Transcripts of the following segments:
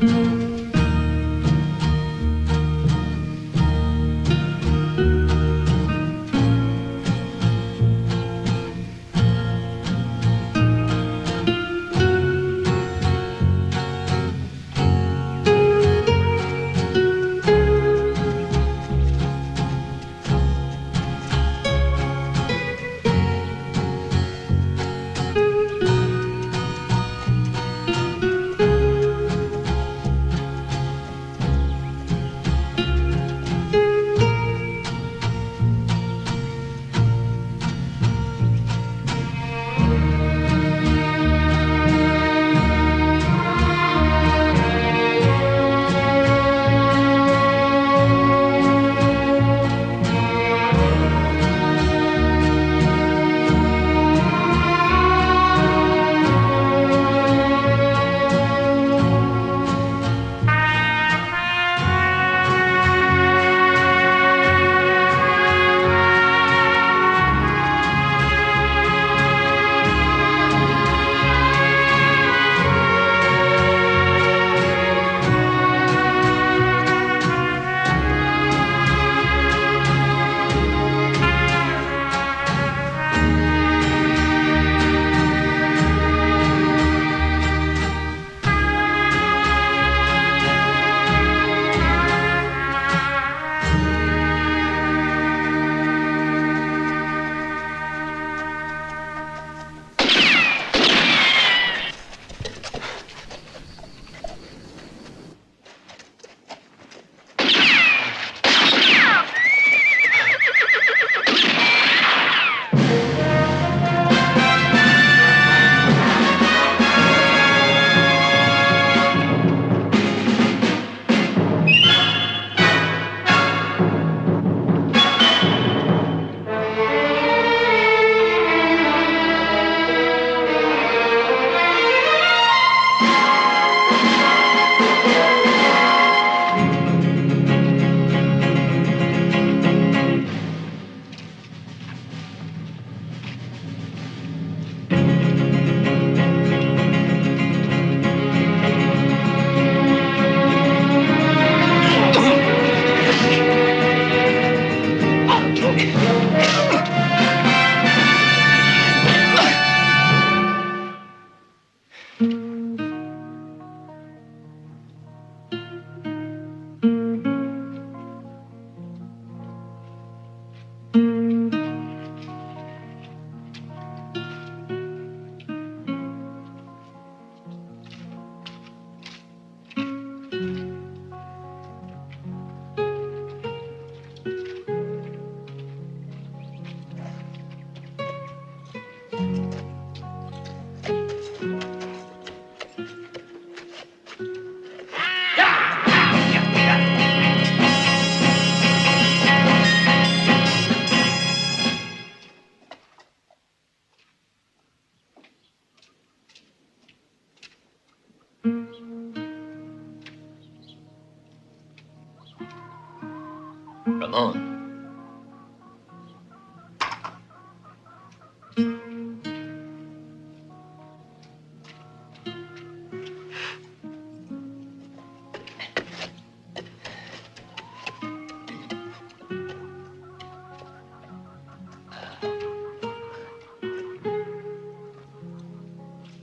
Ramon.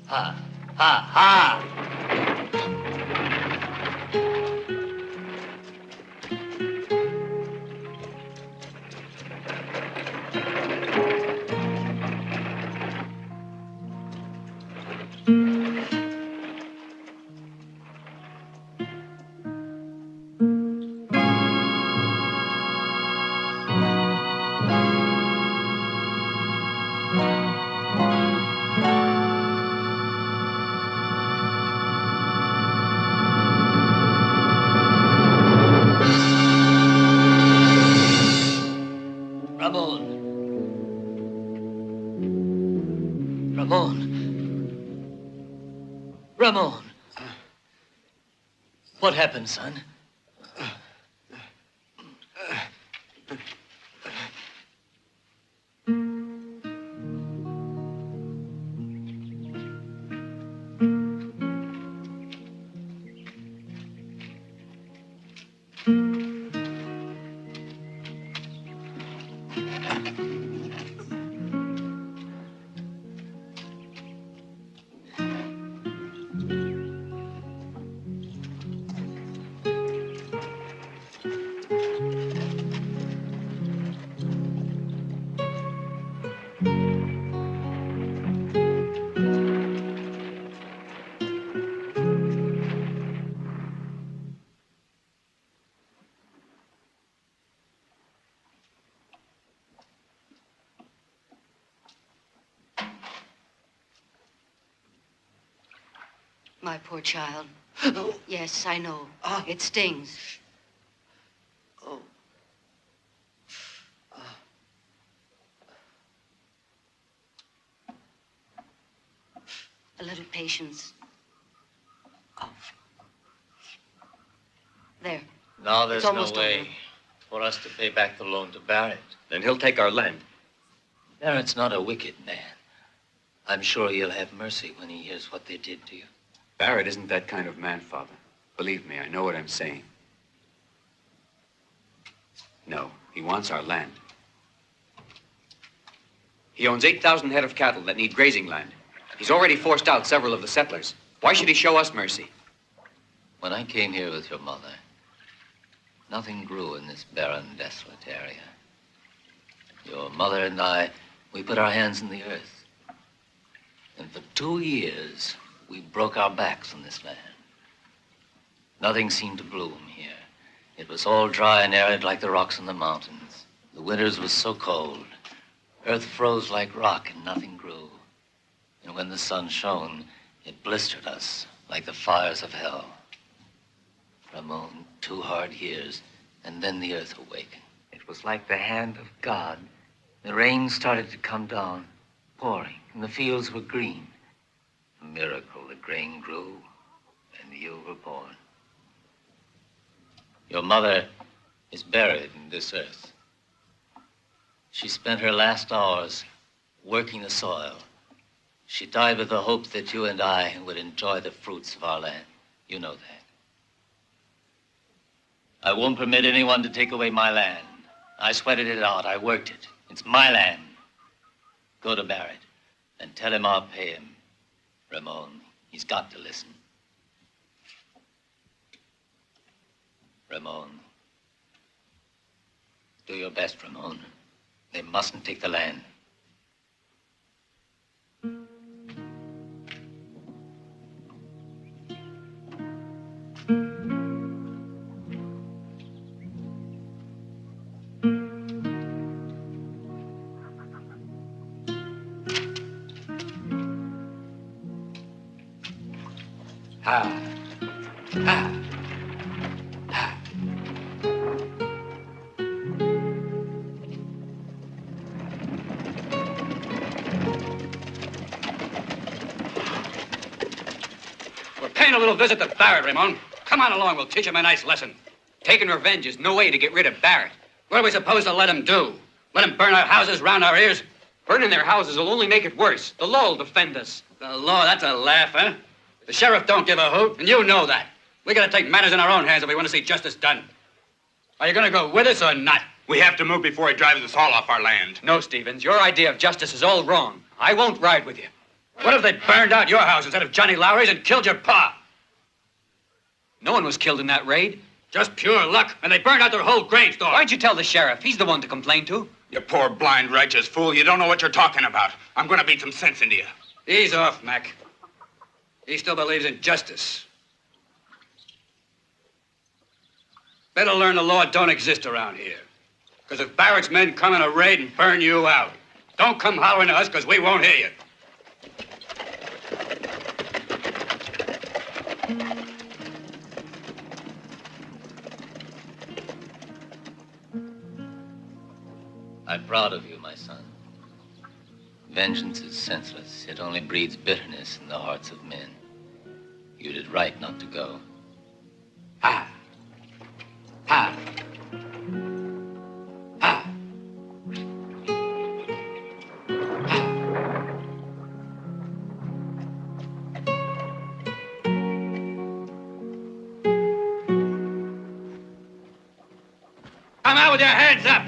Ha, ha, ha! Ramon. What happened, son? My poor child. Yes, I know. It stings. Oh. A little patience. There. Now there's It's no almost way over. for us to pay back the loan to Barrett. Then he'll take our land. Barrett's not a wicked man. I'm sure he'll have mercy when he hears what they did to you. Barrett isn't that kind of man, Father. Believe me, I know what I'm saying. No, he wants our land. He owns 8,000 head of cattle that need grazing land. He's already forced out several of the settlers. Why should he show us mercy? When I came here with your mother, nothing grew in this barren, desolate area. Your mother and I, we put our hands in the earth. And for 2 years, we broke our backs on this land. Nothing seemed to bloom here. It was all dry and arid like the rocks in the mountains. The winters were so cold. Earth froze like rock and nothing grew. And when the sun shone, it blistered us like the fires of hell. Ramon, 2 hard years, and then the earth awakened. It was like the hand of God. The rain started to come down, pouring, and the fields were green. A miracle, the grain grew, and you were born. Your mother is buried in this earth. She spent her last hours working the soil. She died with the hope that you and I would enjoy the fruits of our land. You know that. I won't permit anyone to take away my land. I sweated it out. I worked it. It's my land. Go to Barrett and tell him I'll pay him. Ramon, he's got to listen. Ramon. Do your best, Ramon. They mustn't take the land. Ha. Ha. Ha. We're paying a little visit to Barrett, Ramon. Come on along, we'll teach him a nice lesson. Taking revenge is no way to get rid of Barrett. What are we supposed to let him do? Let him burn our houses round our ears? Burning their houses will only make it worse. The law will defend us. The law, that's a laugh, huh? The sheriff don't give a hoot, and you know that. We gotta take matters in our own hands if we want to see justice done. Are you gonna go with us or not? We have to move before he drives us all off our land. No, Stevens, your idea of justice is all wrong. I won't ride with you. What if they burned out your house instead of Johnny Lowry's and killed your pa? No one was killed in that raid. Just pure luck, and they burned out their whole grain store. Why'd you tell the sheriff? He's the one to complain to. You poor, blind, righteous fool. You don't know what you're talking about. I'm going to beat some sense into you. Ease off, Mac. He still believes in justice. Better learn the law don't exist around here. Because if Barrett's men come in a raid and burn you out, don't come hollering to us because we won't hear you. I'm proud of you, my son. Vengeance is senseless. It only breeds bitterness in the hearts of men. You did right not to go. Ha. Ha. Ha. Come out with your hands up!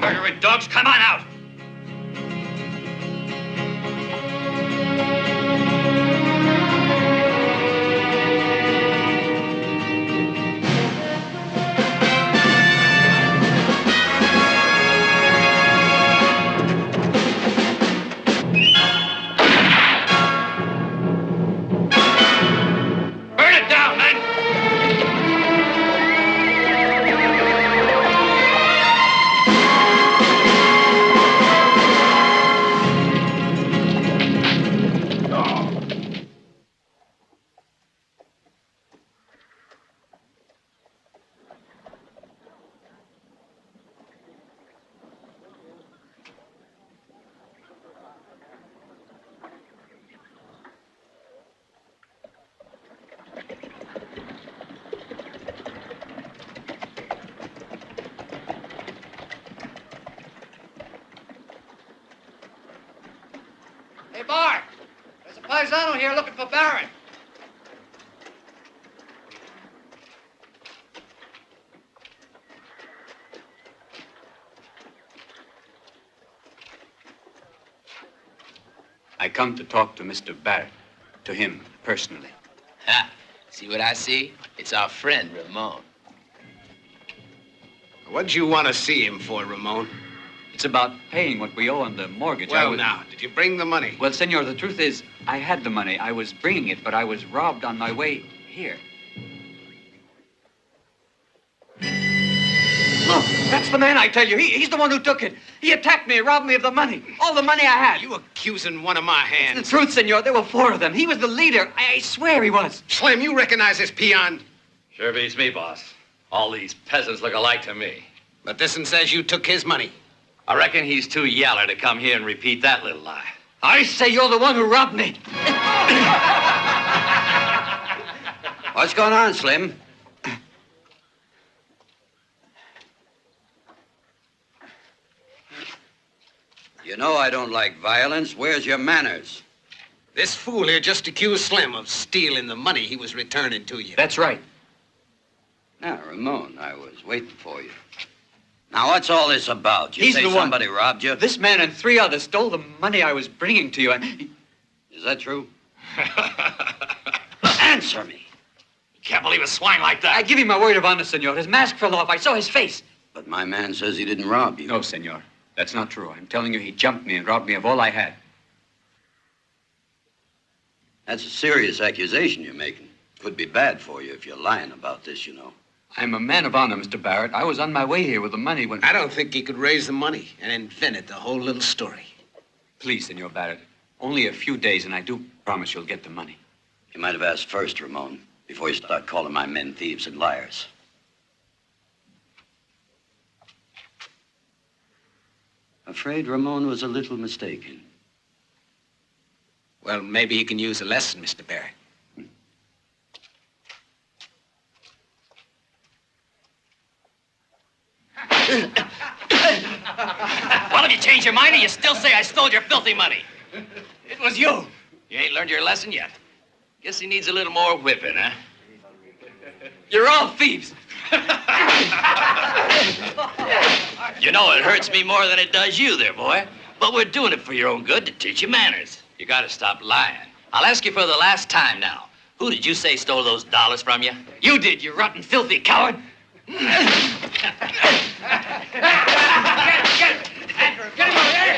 Murdering dogs, come on out! Burn it down, men! Hey, Bart, there's a paisano here looking for Barrett. I come to talk to Mr. Barrett, to him personally. Ha! See what I see? It's our friend, Ramon. What'd you want to see him for, Ramon? It's about paying what we owe on the mortgage. Well, now, did you bring the money? Well, senor, the truth is, I had the money. I was bringing it, but I was robbed on my way here. Look, that's the man, I tell you. He's the one who took it. He attacked me, robbed me of the money. All the money I had. You accusing one of my hands? It's the truth, senor. There were 4 of them. He was the leader. I swear he was. Slim, you recognize this peon? Sure beats me, boss. All these peasants look alike to me. But this one says you took his money. I reckon he's too yaller to come here and repeat that little lie. I say you're the one who robbed me. What's going on, Slim? You know I don't like violence. Where's your manners? This fool here just accused Slim of stealing the money he was returning to you. That's right. Now, Ramon, I was waiting for you. Now, what's all this about? You He's say the one. somebody robbed you? This man and 3 others stole the money I was bringing to you, and Is that true? Answer me. Can't believe a swine like that. I give you my word of honor, senor. His mask fell off. I saw his face. But my man says he didn't rob you. No, senor. That's not true. I'm telling you, he jumped me and robbed me of all I had. That's a serious accusation you're making. Could be bad for you if you're lying about this, you know. I'm a man of honor, Mr. Barrett. I was on my way here with the money when... I don't think he could raise the money and invented the whole little story. Please, Senor Barrett. Only a few days, and I do promise you'll get the money. You might have asked first, Ramon, before you start calling my men thieves and liars. Afraid Ramon was a little mistaken. Well, maybe he can use a lesson, Mr. Barrett. Well, have you changed your mind or you still say I stole your filthy money? It was you. You ain't learned your lesson yet. Guess he needs a little more whipping, huh? You're all thieves. You know, it hurts me more than it does you there, boy. But we're doing it for your own good to teach you manners. You gotta stop lying. I'll ask you for the last time now. Who did you say stole those dollars from you? You did, you rotten, filthy coward. Get him over here!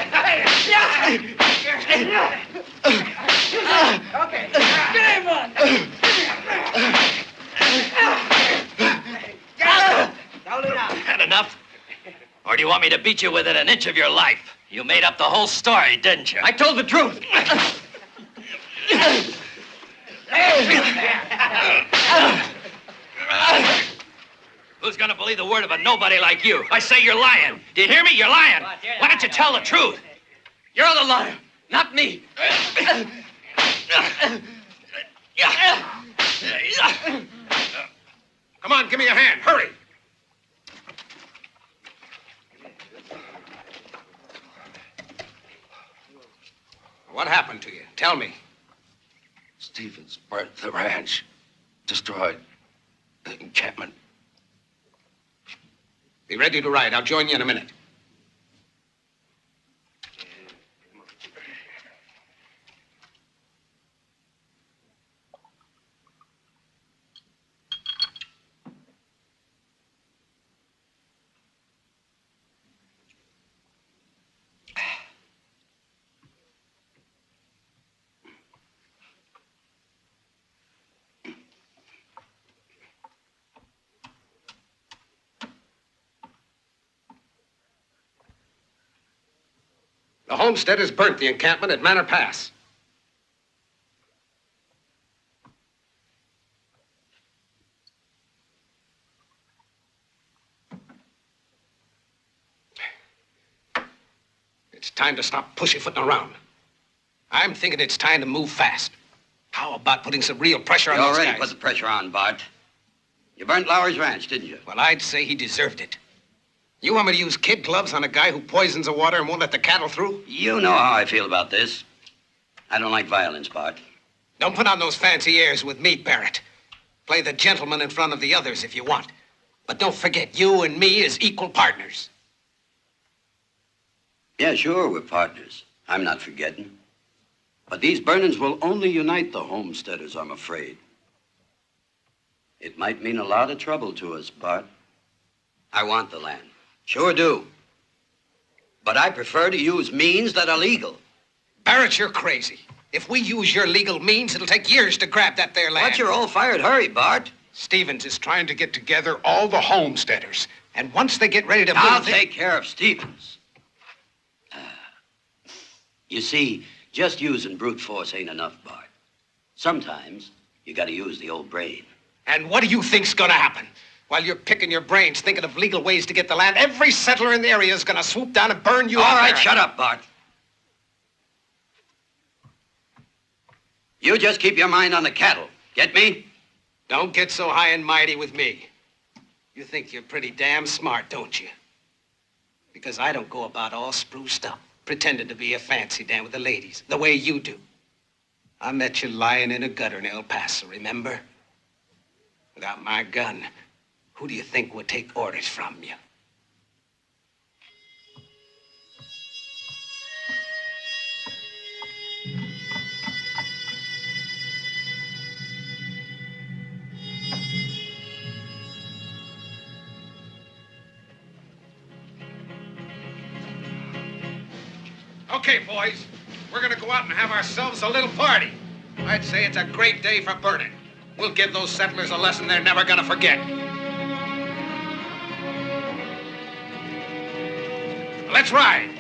Okay, get him on! Had enough? Or do you want me to beat you within an inch of your life? You made up the whole story, didn't you? I told the truth. Who's gonna believe the word of a nobody like you? I say you're lying. Do you hear me? You're lying. Why don't you tell the truth? You're the liar, not me. Come on, give me a hand. Hurry. What happened to you? Tell me. Stevens burnt the ranch, destroyed the encampment. Be ready to ride. I'll join you in a minute. The homestead has burnt the encampment at Manor Pass. It's time to stop pussyfooting around. I'm thinking it's time to move fast. How about putting some real pressure on You those already guys? put the pressure on, Bart. You burnt Lowry's ranch, didn't you? Well, I'd say he deserved it. You want me to use kid gloves on a guy who poisons the water and won't let the cattle through? You know how I feel about this. I don't like violence, Bart. Don't put on those fancy airs with me, Barrett. Play the gentleman in front of the others if you want. But don't forget, you and me is equal partners. Yeah, sure, we're partners. I'm not forgetting. But these burnings will only unite the homesteaders, I'm afraid. It might mean a lot of trouble to us, Bart. I want the land. Sure do. But I prefer to use means that are legal. Barrett, you're crazy. If we use your legal means, it'll take years to grab that there land. What's your all-fired hurry, Bart? Stevens is trying to get together all the homesteaders. And once they get ready to I'll move... take care of Stevens. You see, just using brute force ain't enough, Bart. Sometimes you gotta use the old brain. And what do you think's gonna happen? While you're picking your brains, thinking of legal ways to get the land, every settler in the area is gonna swoop down and burn you All out right, there. shut up, Bart. You just keep your mind on the cattle. Get me? Don't get so high and mighty with me. You think you're pretty damn smart, don't you? Because I don't go about all spruced up, pretending to be a fancy Dan with the ladies, the way you do. I met you lying in a gutter in El Paso, remember? Without my gun, who do you think would take orders from you? Okay, boys, we're gonna go out and have ourselves a little party. I'd say it's a great day for burning. We'll give those settlers a lesson they're never gonna forget. Let's ride.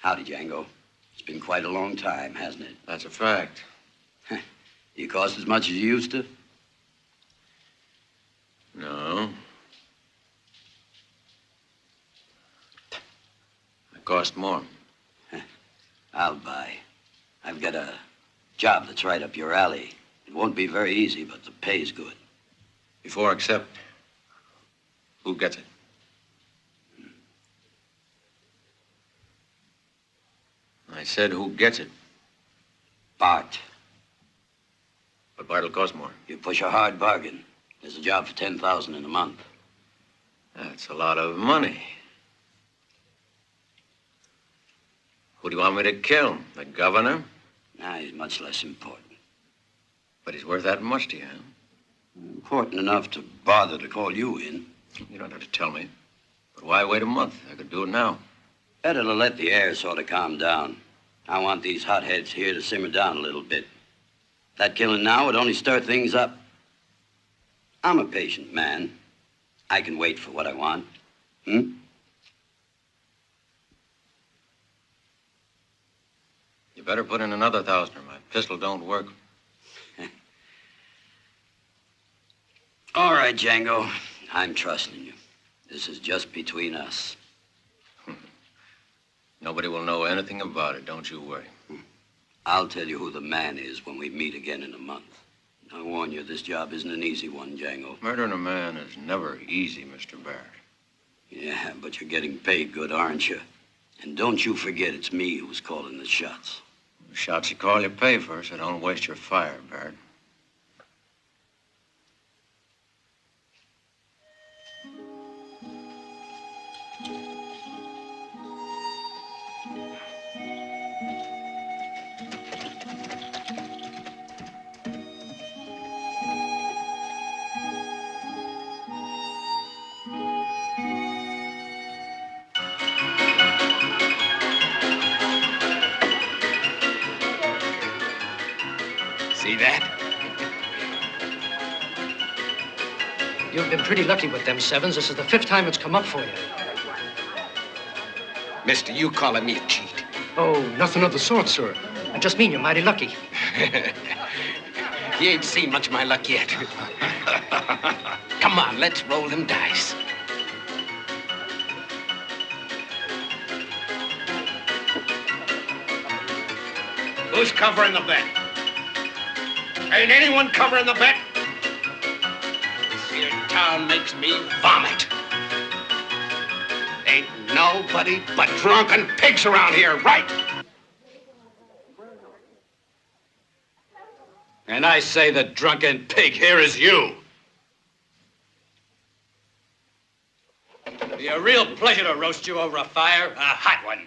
Howdy, Django. It's been quite a long time, hasn't it? That's a fact. You cost as much as you used to? No. I cost more. I'll buy. I've got a job that's right up your alley. It won't be very easy, but the pay's good. Before I accept, who gets it? I said, who gets it? Bart. But Bart'll cost more. You push a hard bargain. There's a job for $10,000 in a month. That's a lot of money. Who do you want me to kill? The governor? Nah, he's much less important. But he's worth that much to you, huh? Important enough to bother to call you in. You don't have to tell me. But why wait a month? I could do it now. Better to let the air sort of calm down. I want these hotheads here to simmer down a little bit. That killing now would only stir things up. I'm a patient man. I can wait for what I want. Hmm? You better put in another 1,000 or my pistol don't work. All right, Django. I'm trusting you. This is just between us. Nobody will know anything about it, don't you worry. I'll tell you who the man is when we meet again in a month. I warn you, this job isn't an easy one, Django. Murdering a man is never easy, Mr. Barrett. Yeah, but you're getting paid good, aren't you? And don't you forget it's me who's calling the shots. The shots you call, you pay for, so don't waste your fire, Barrett. See that? You've been pretty lucky with them sevens. This is the 5th time it's come up for you. Mister, you calling me a cheat? Oh, nothing of the sort, sir. I just mean you're mighty lucky. You ain't seen much of my luck yet. Come on, let's roll them dice. Who's covering the bet? Ain't anyone covering the bet? This here town makes me vomit. Ain't nobody but drunken pigs around here, right? And I say the drunken pig here is you. It'd be a real pleasure to roast you over a fire, a hot one.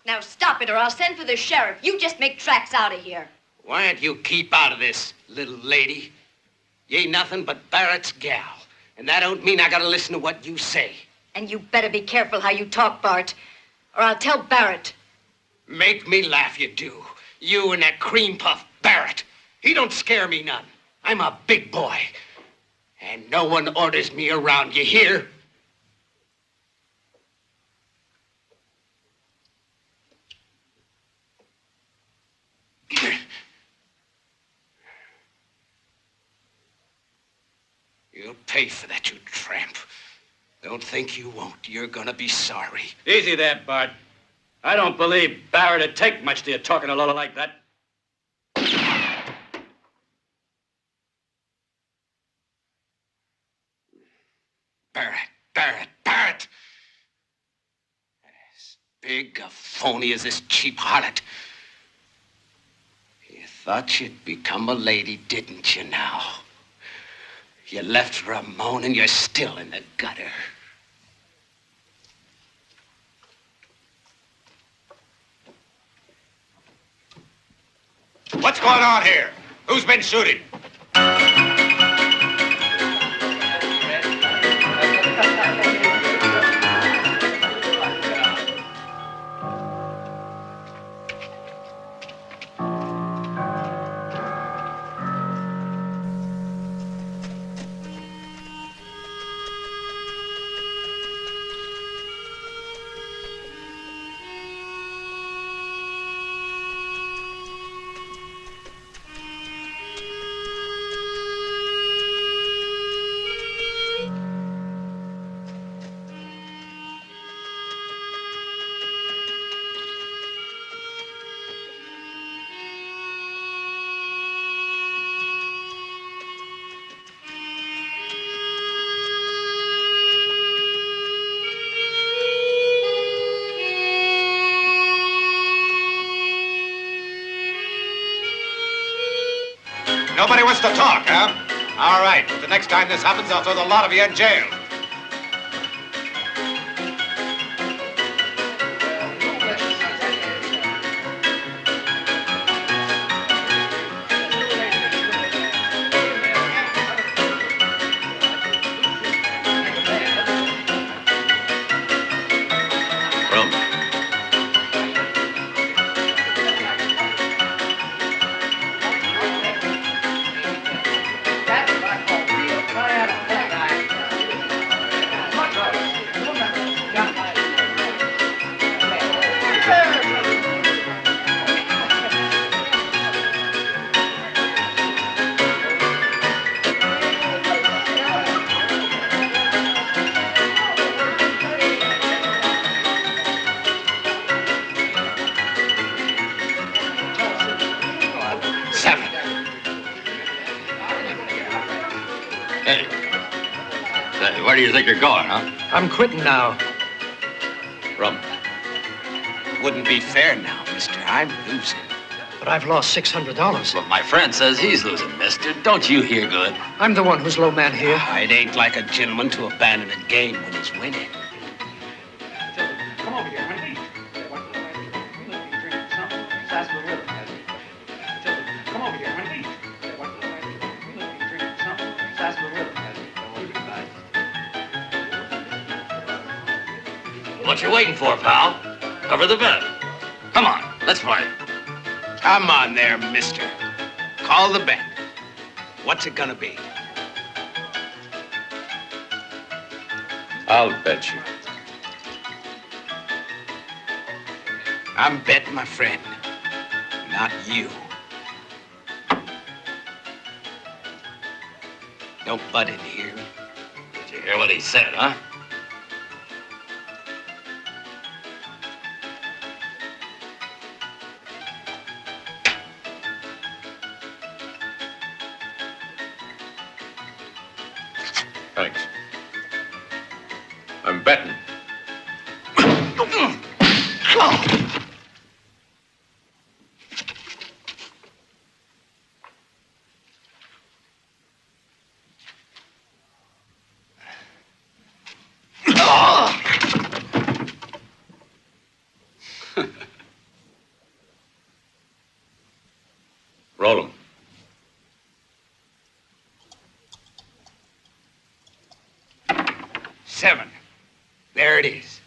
Now stop it, or I'll send for the sheriff. You just make tracks out of here. Why don't you keep out of this, little lady? You ain't nothing but Barrett's gal. And that don't mean I gotta listen to what you say. And you better be careful how you talk, Bart, or I'll tell Barrett. Make me laugh, you do. You and that cream puff Barrett. He don't scare me none. I'm a big boy. And no one orders me around, you hear? You'll pay for that, you tramp. Don't think you won't. You're gonna be sorry. Easy there, Bart. I don't believe Barrett'd take much to you talking a little like that. Barrett. As big a phony as this cheap harlot. You thought you'd become a lady, didn't you now? You left Ramon and you're still in the gutter. What's going on here? Who's been shooting? Nobody wants to talk, huh? All right. The next time this happens, I'll throw the lot of you in jail. Where do you think you're going, huh? I'm quitting now. Rum. Wouldn't be fair now, mister. I'm losing. But I've lost $600. But my friend says he's losing, mister. Don't you hear good? I'm the one who's low man here. It ain't like a gentleman to abandon a game when he's winning. Come over here, Wendy. Come over here, Wendy. What you waiting for, pal? Cover the bet. Come on, let's play. Come on there, mister. Call the bet. What's it gonna be? I'll bet you. I'm betting my friend, not you. Don't butt in here. Did you hear what he said, huh? Thanks. I'm betting. Roll 'em. $7. There it is.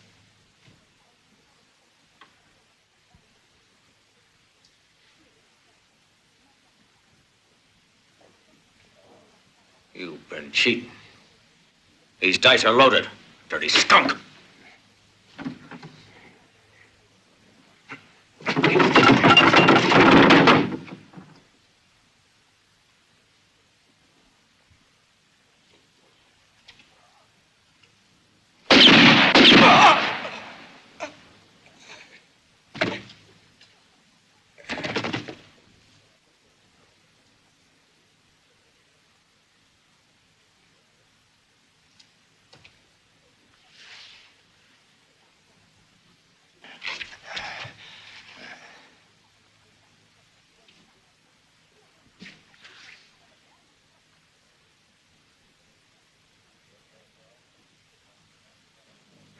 You've been cheating. These dice are loaded. Dirty skunk.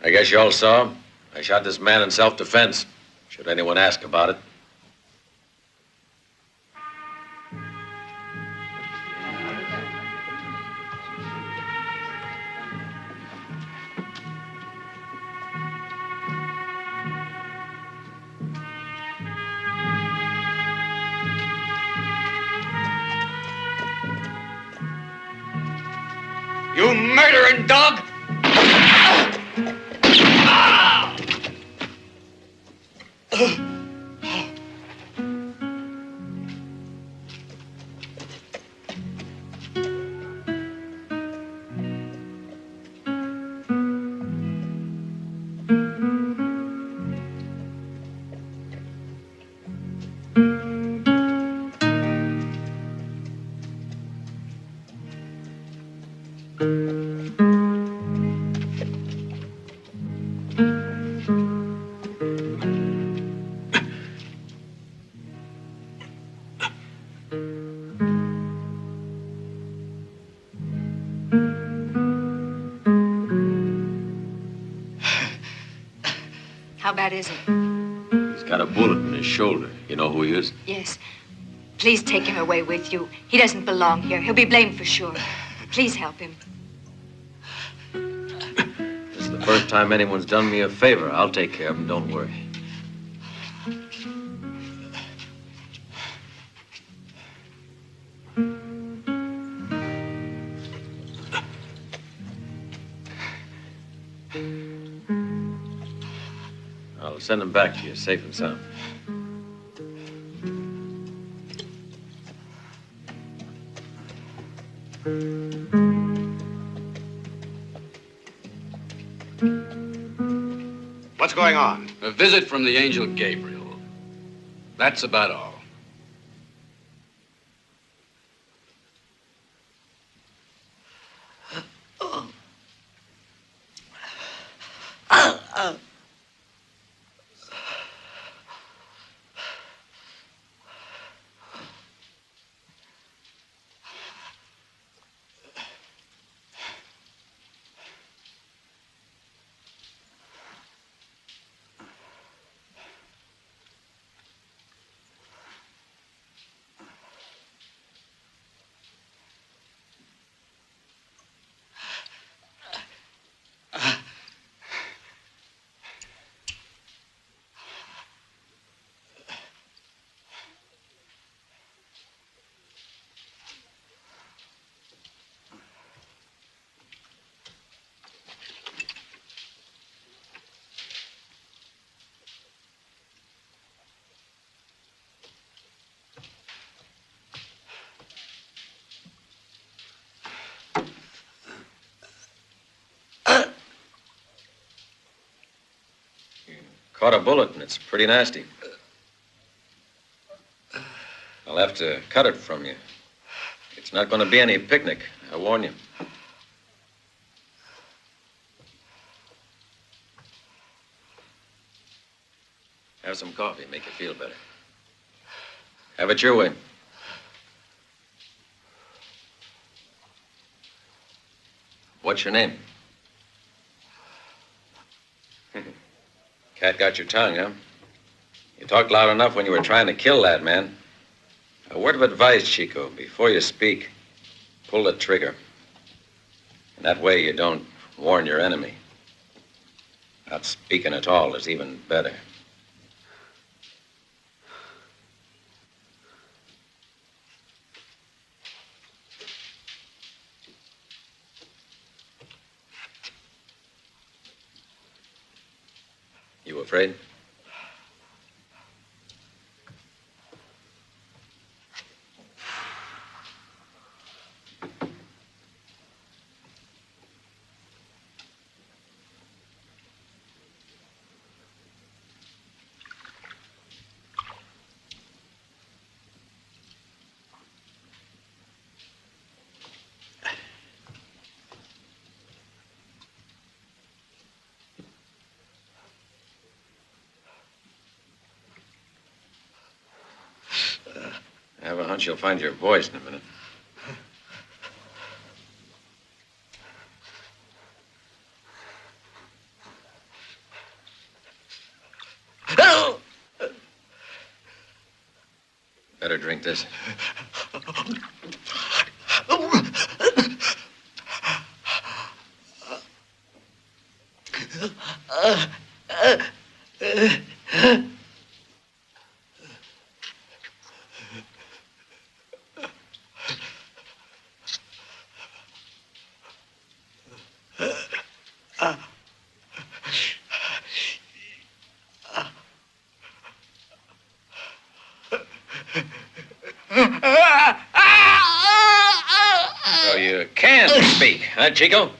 I guess you all saw. I shot this man in self-defense. Should anyone ask about it. You murdering dog! How bad is it? He's got a bullet in his shoulder. You know who he is? Yes. Please take him away with you. He doesn't belong here. He'll be blamed for sure. Please help him. This is the first time anyone's done me a favor. I'll take care of him, don't worry. I'll send him back to you, safe and sound. What's going on? A visit from the angel Gabriel. That's about all. Caught a bullet, and it's pretty nasty. I'll have to cut it from you. It's not going to be any picnic, I warn you. Have some coffee, make you feel better. Have it your way. What's your name? Cat got your tongue, huh? You talked loud enough when you were trying to kill that man. A word of advice, Chico. Before you speak, pull the trigger. And that way you don't warn your enemy. Not speaking at all is even better. You afraid? I have a hunch you'll find your voice in a minute. Better drink this. So you can speak, huh, Chico?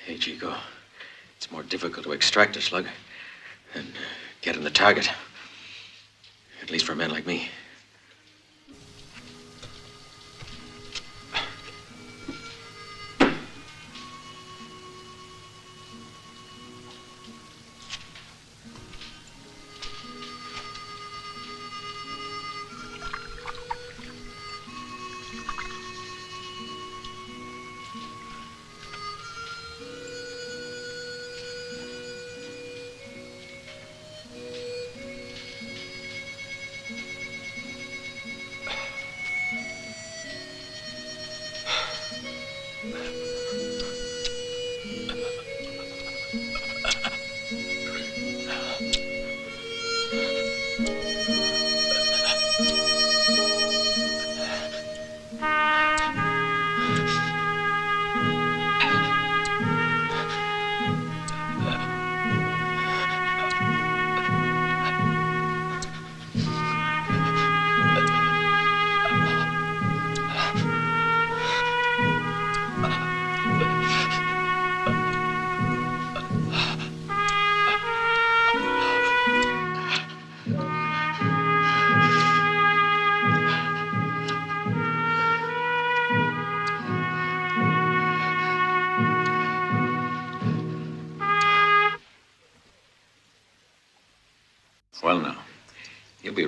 Hey, Chico, it's more difficult to extract a slug than get in the target. At least for men like me.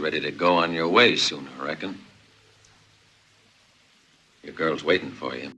ready to go on your way soon, I reckon. Your girl's waiting for you.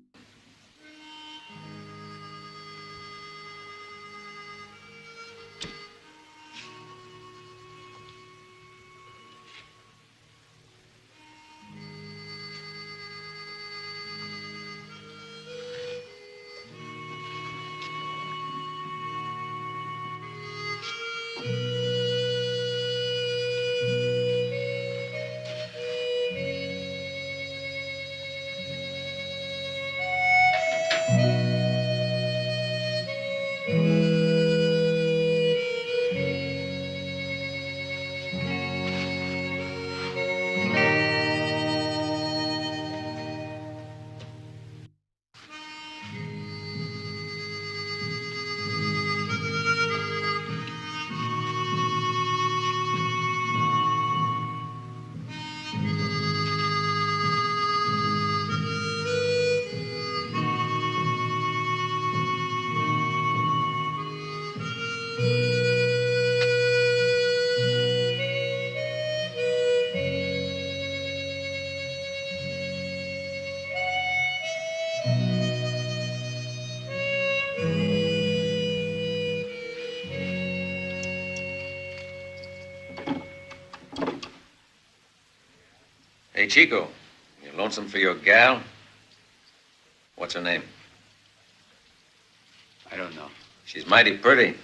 Hey, Chico, you lonesome for your gal? What's her name? I don't know. She's mighty pretty.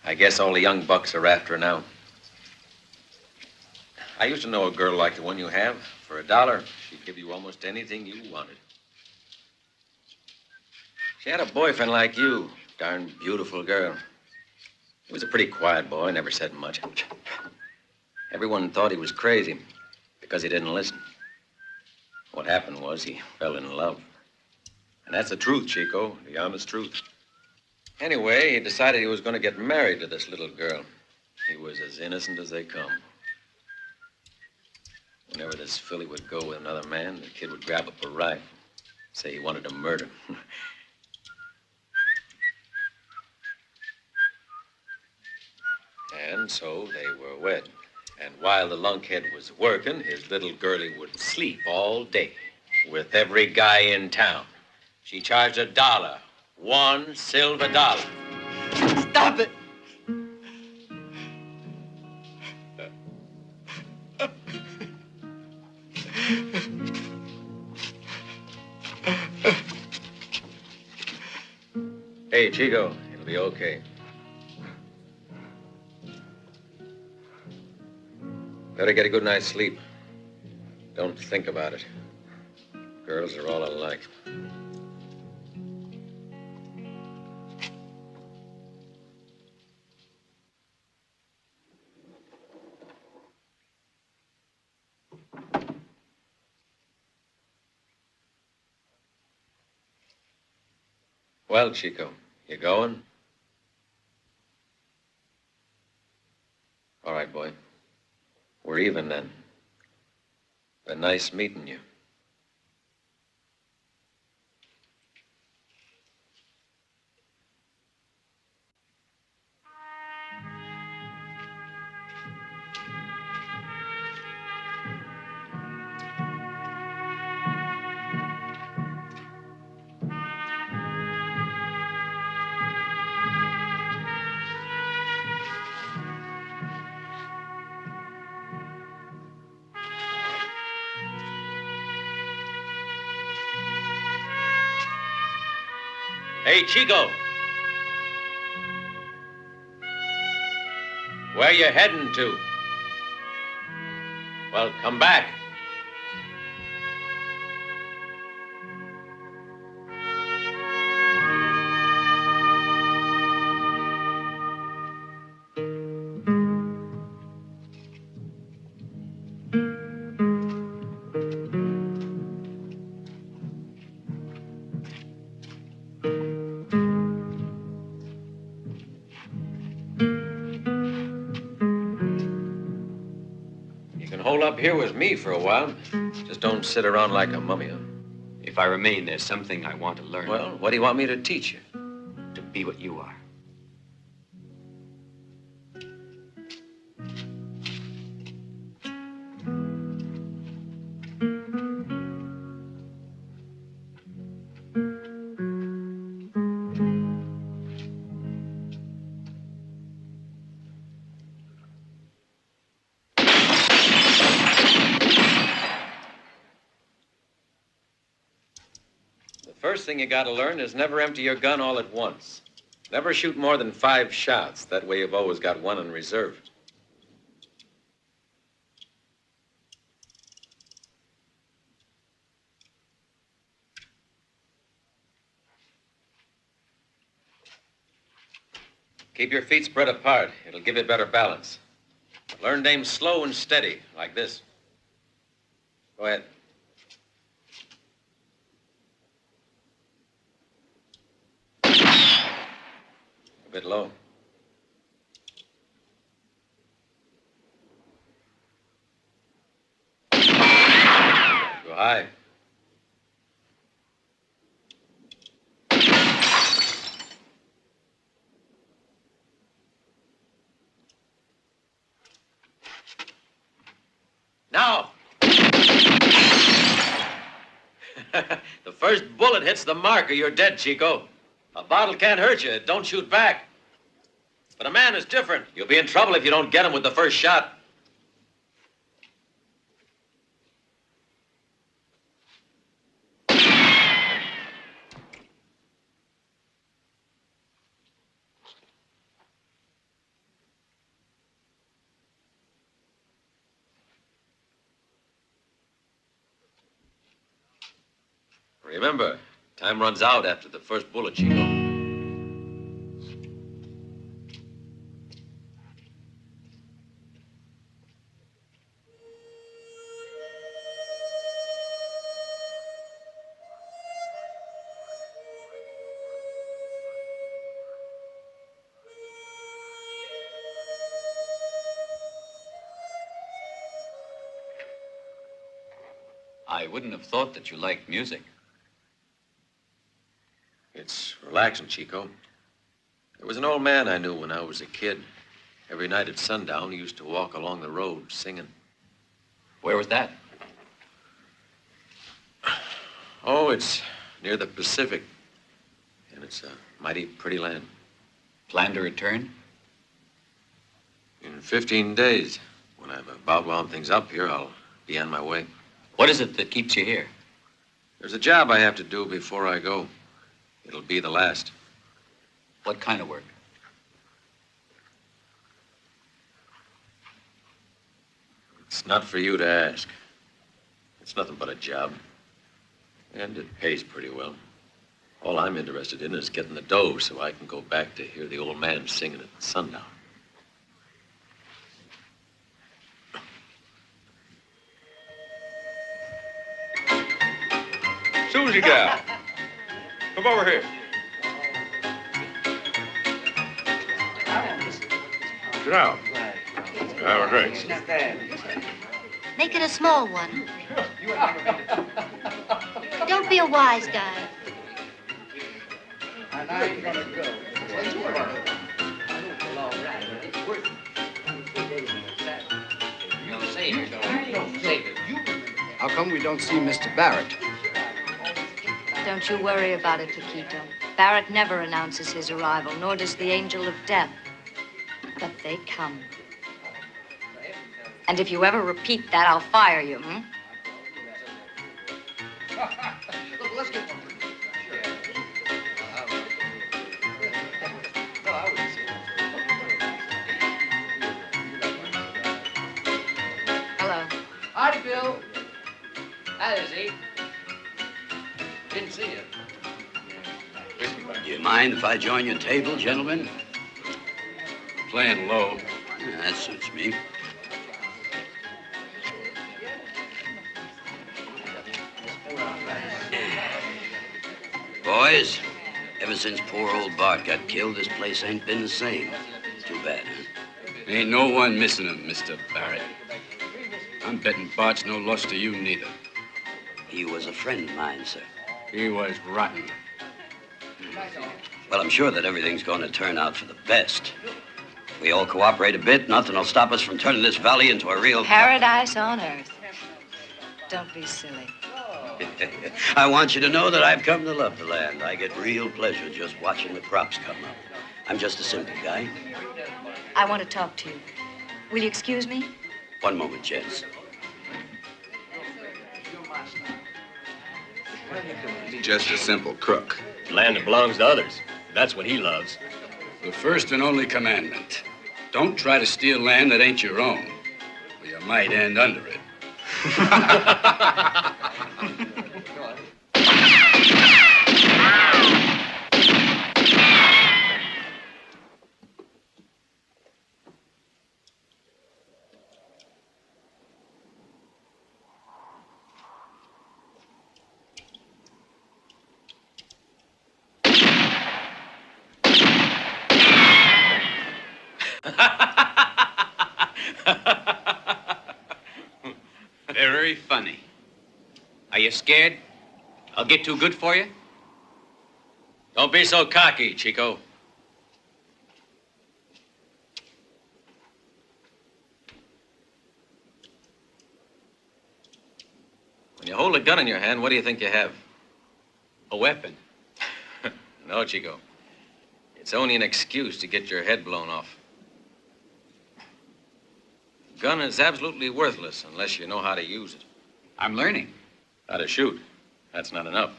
I guess all the young bucks are after her now. I used to know a girl like the one you have. For $1, she'd give you almost anything you wanted. She had a boyfriend like you. Darn beautiful girl. He was a pretty quiet boy, never said much. Everyone thought he was crazy because he didn't listen. What happened was he fell in love. And that's the truth, Chico, the honest truth. Anyway, he decided he was going to get married to this little girl. He was as innocent as they come. Whenever this filly would go with another man, the kid would grab up a rifle, say he wanted to murder. And so they were wed. And while the lunkhead was working, his little girlie would sleep all day with every guy in town. She charged $1, $1 silver. Stop it! Hey, Chico, it'll be okay. Better get a good night's sleep. Don't think about it. Girls are all alike. Well, Chico, you going? All right, boy. We're even then. Been nice meeting you. Hey, Chico. Where you heading to? Well, come back. Hold up here with me for a while. Just don't sit around like a mummy, huh? If I remain, there's something I want to learn. Well, what do you want me to teach you? To be what you are. First thing you gotta learn is never empty your gun all at once. Never shoot more than 5 shots. That way you've always got one in reserve. Keep your feet spread apart. It'll give you better balance. Learn to aim slow and steady, like this. Go ahead. A bit low. Go high. Now! The first bullet hits the mark or you're dead, Chico. A bottle can't hurt you. Don't shoot back. But a man is different. You'll be in trouble if you don't get him with the first shot. Remember, time runs out after the first bullet, Chico. I wouldn't have thought that you liked music. It's relaxing, Chico. There was an old man I knew when I was a kid. Every night at sundown, he used to walk along the road singing. Where was that? Oh, it's near the Pacific. And it's a mighty pretty land. Plan to return? In 15 days. When I've about wound things up here, I'll be on my way. What is it that keeps you here? There's a job I have to do before I go. It'll be the last. What kind of work? It's not for you to ask. It's nothing but a job. And it pays pretty well. All I'm interested in is getting the dough so I can go back to hear the old man singing at sundown. Susie gal, come over here. Sit down. Have a drink. Make it a small one. Don't be a wise guy. And I ain't gonna go. How come we don't see Mr. Barrett? Don't you worry about it, Paquito. Barrett never announces his arrival, nor does the angel of death. But they come. And if you ever repeat that, I'll fire you, hmm? Hello. Hi, Bill. Hi, Izzy. Didn't see you. Do you mind if I join your table, gentlemen? Playing low. Yeah, that suits me. Boys, ever since poor old Bart got killed, this place ain't been the same. Too bad, huh? Ain't no one missing him, Mr. Barrett. I'm betting Bart's no loss to you neither. He was a friend of mine, sir. He was rotten. Well, I'm sure that everything's going to turn out for the best. If we all cooperate a bit, nothing will stop us from turning this valley into a real... Paradise on earth. Don't be silly. I want you to know that I've come to love the land. I get real pleasure just watching the crops come up. I'm just a simple guy. I want to talk to you. Will you excuse me? One moment, gents. Just a simple crook. Land that belongs to others. That's what he loves. The first and only commandment. Don't try to steal land that ain't your own, or you might end under it. Very funny. Are you scared? I'll get too good for you? Don't be so cocky, Chico. When you hold a gun in your hand, what do you think you have? A weapon. No, Chico. It's only an excuse to get your head blown off. A gun is absolutely worthless unless you know how to use it. I'm learning. How to shoot. That's not enough.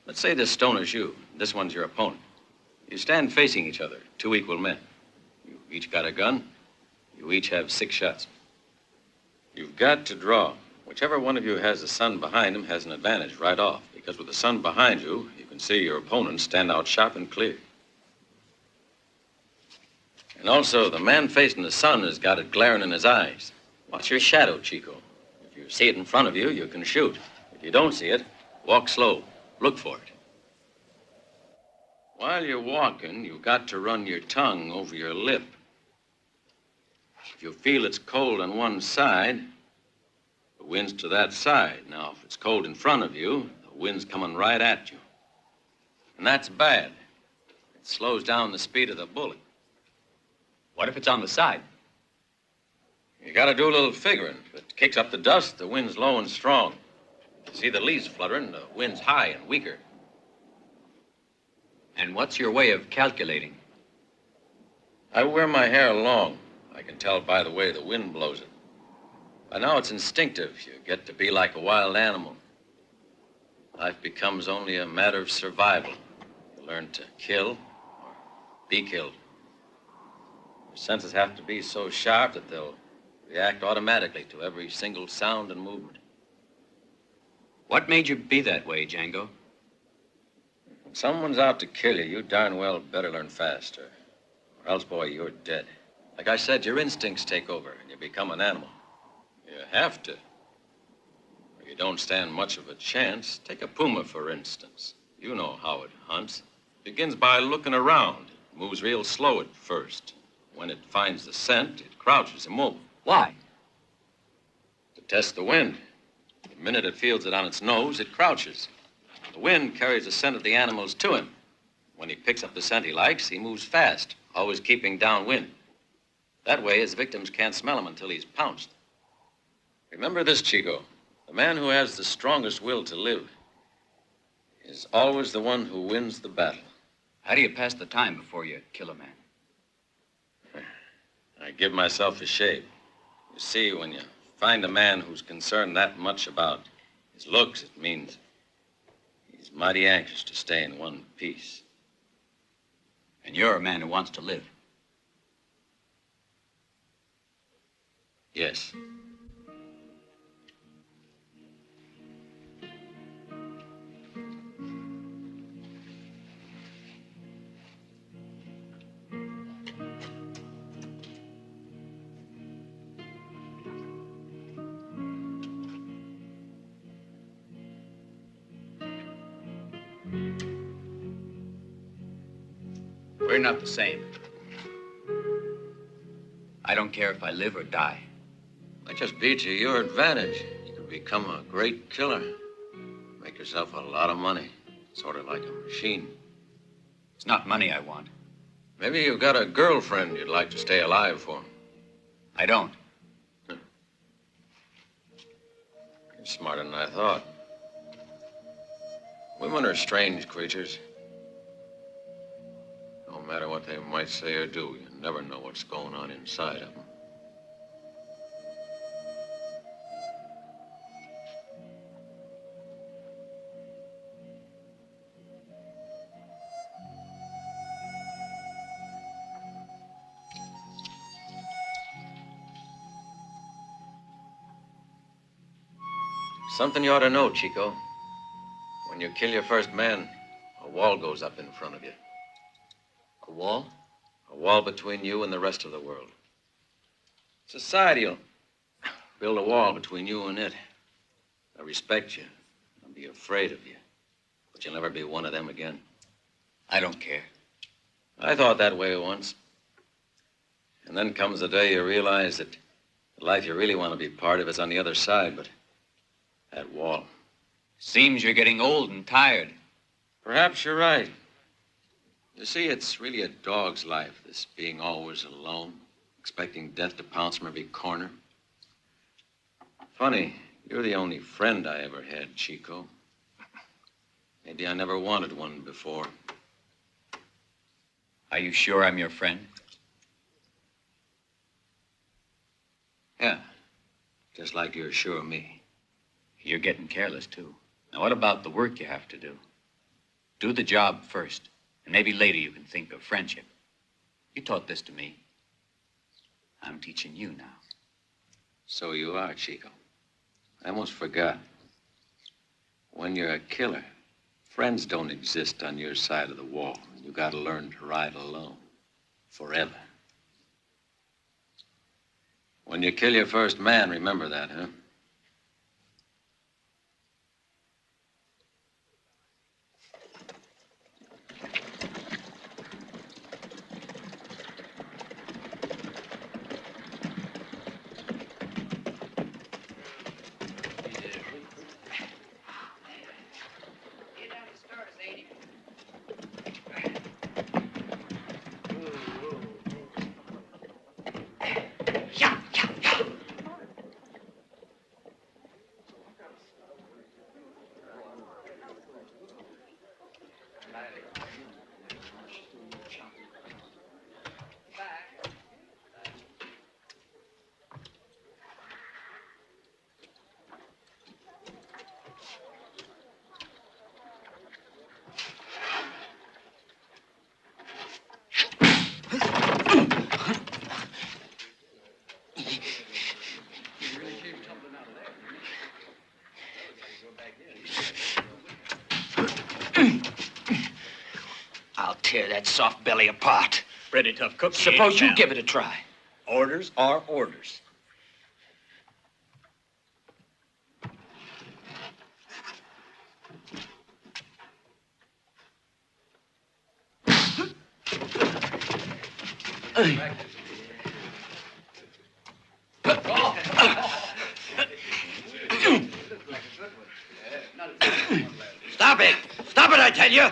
Let's say this stoner's you. This one's your opponent. You stand facing each other, two equal men. You each got a gun. You each have 6 shots. You've got to draw. Whichever one of you has the sun behind him has an advantage right off, because with the sun behind you, you can see your opponent stand out sharp and clear. And also, the man facing the sun has got it glaring in his eyes. Watch your shadow, Chico. If you see it in front of you, you can shoot. If you don't see it, walk slow. Look for it. While you're walking, you've got to run your tongue over your lip. If you feel it's cold on one side, the wind's to that side. Now, if it's cold in front of you, the wind's coming right at you. And that's bad. It slows down the speed of the bullet. What if it's on the side? You gotta do a little figuring. If it kicks up the dust, the wind's low and strong. If you see the leaves fluttering, the wind's high and weaker. And what's your way of calculating? I wear my hair long. I can tell by the way the wind blows it. By now it's instinctive. You get to be like a wild animal. Life becomes only a matter of survival. You learn to kill or be killed. Your senses have to be so sharp that they'll react automatically to every single sound and movement. What made you be that way, Django? When someone's out to kill you, you darn well better learn fast, or else, boy, you're dead. Like I said, your instincts take over and you become an animal. You have to. Or you don't stand much of a chance. Take a puma, for instance. You know how it hunts. It begins by looking around. It moves real slow at first. When it finds the scent, it crouches immobile. Why? To test the wind. The minute it feels it on its nose, it crouches. The wind carries the scent of the animals to him. When he picks up the scent he likes, he moves fast, always keeping downwind. That way, his victims can't smell him until he's pounced. Remember this, Chico. The man who has the strongest will to live is always the one who wins the battle. How do you pass the time before you kill a man? I give myself a shave. You see, when you find a man who's concerned that much about his looks, it means he's mighty anxious to stay in one piece. And you're a man who wants to live. Yes. We're not the same. I don't care if I live or die. That just beats you your advantage. You can become a great killer. Make yourself a lot of money. Sort of like a machine. It's not money I want. Maybe you've got a girlfriend you'd like to stay alive for. I don't. You're smarter than I thought. Women are strange creatures. No matter what they might say or do, you never know what's going on inside of them. Something you ought to know, Chico. When you kill your first man, a wall goes up in front of you. A wall? A wall between you and the rest of the world. Society will build a wall between you and it. They'll respect you. They'll be afraid of you. But you'll never be one of them again. I don't care. I thought that way once. And then comes the day you realize that the life you really want to be part of is on the other side, but that wall. Seems you're getting old and tired. Perhaps you're right. You see, it's really a dog's life, this being always alone, expecting death to pounce from every corner. Funny, you're the only friend I ever had, Chico. Maybe I never wanted one before. Are you sure I'm your friend? Yeah, just like you're sure of me. You're getting careless, too. Now, what about the work you have to do? Do the job first, and maybe later you can think of friendship. You taught this to me. I'm teaching you now. So you are, Chico. I almost forgot. When you're a killer, friends don't exist on your side of the wall. You gotta learn to ride alone. Forever. When you kill your first man, remember that, huh? I'll tear that soft belly apart. Pretty tough cookie. Suppose you give it a try. Orders are orders. Stop it! Stop it, I tell you!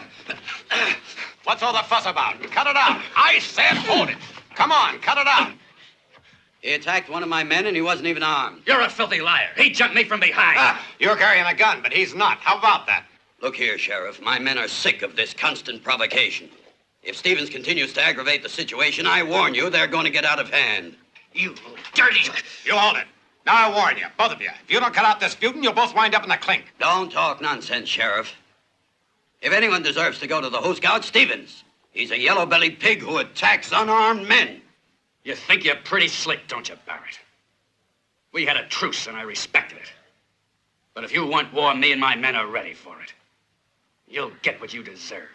What's all the fuss about? Cut it out. I said hold it. Come on, cut it out. He attacked one of my men and he wasn't even armed. You're a filthy liar. He jumped me from behind. You're carrying a gun, but he's not. How about that? Look here, Sheriff. My men are sick of this constant provocation. If Stevens continues to aggravate the situation, I warn you, they're going to get out of hand. You dirty... You hold it. Now I warn you, both of you. If you don't cut out this feuding, you'll both wind up in the clink. Don't talk nonsense, Sheriff. If anyone deserves to go to the Who Scout, Stevens. He's a yellow-bellied pig who attacks unarmed men. You think you're pretty slick, don't you, Barrett? We had a truce, and I respected it. But if you want war, me and my men are ready for it. You'll get what you deserve,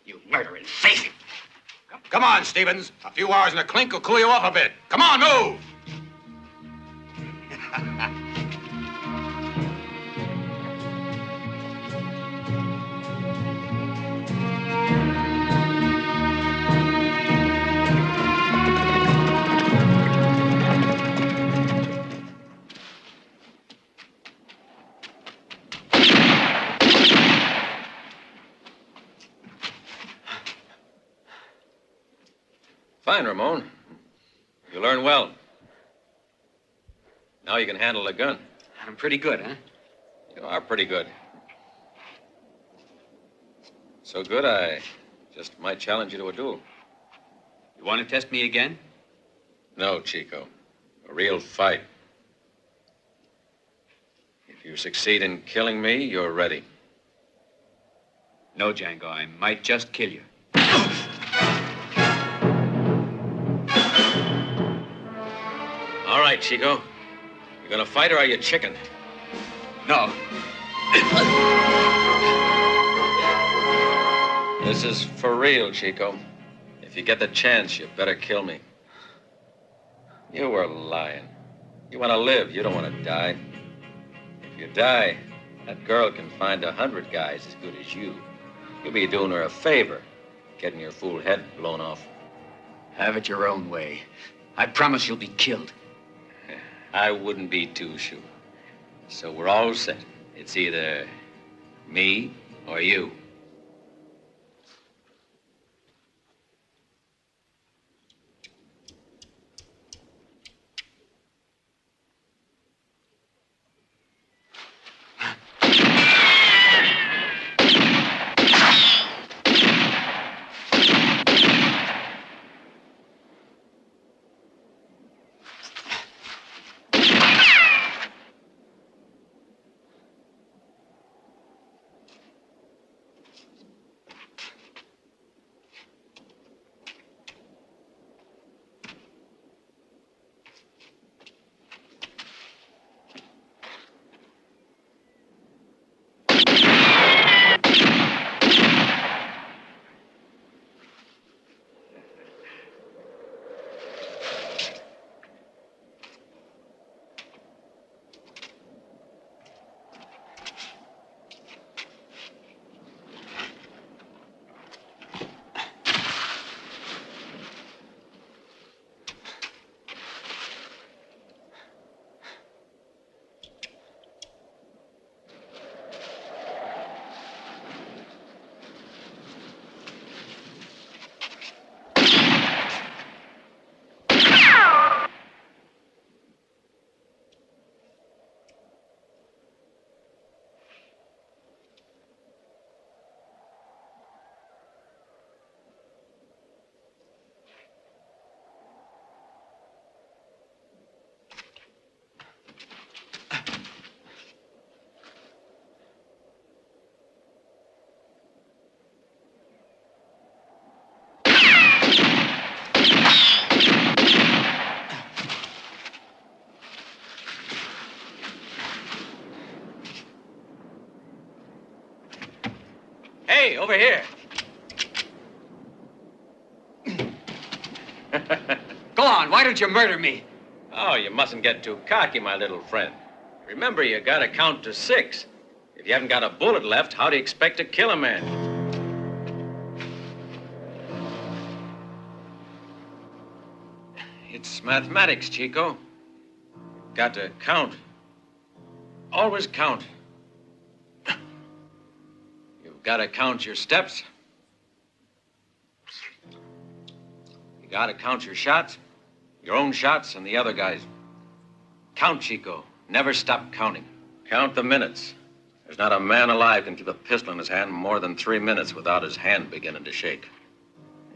you murdering thief. Come on, Stevens. A few hours in the clink will cool you off a bit. Come on, move! Fine, Ramon. You learn well. Now you can handle a gun. I'm pretty good, huh? You are pretty good. So good, I just might challenge you to a duel. You want to test me again? No, Chico. A real fight. If you succeed in killing me, you're ready. No, Django, I might just kill you. All right, Chico. You gonna fight or are you chicken? No. This is for real, Chico. If you get the chance, you better kill me. You were lying. You want to live. You don't want to die. If you die, that girl can find 100 guys as good as you. You'll be doing her a favor, getting your fool head blown off. Have it your own way. I promise you'll be killed. I wouldn't be too sure. So we're all set. It's either me or you. Hey, over here. Go on, why don't you murder me? Oh, you mustn't get too cocky, my little friend. Remember, you gotta count to 6. If you haven't got a bullet left, how do you expect to kill a man? It's mathematics, Chico. Got to count. Always count. You've got to count your steps. You got to count your shots, your own shots and the other guys. Count, Chico. Never stop counting. Count the minutes. There's not a man alive can keep a pistol in his hand more than 3 minutes without his hand beginning to shake.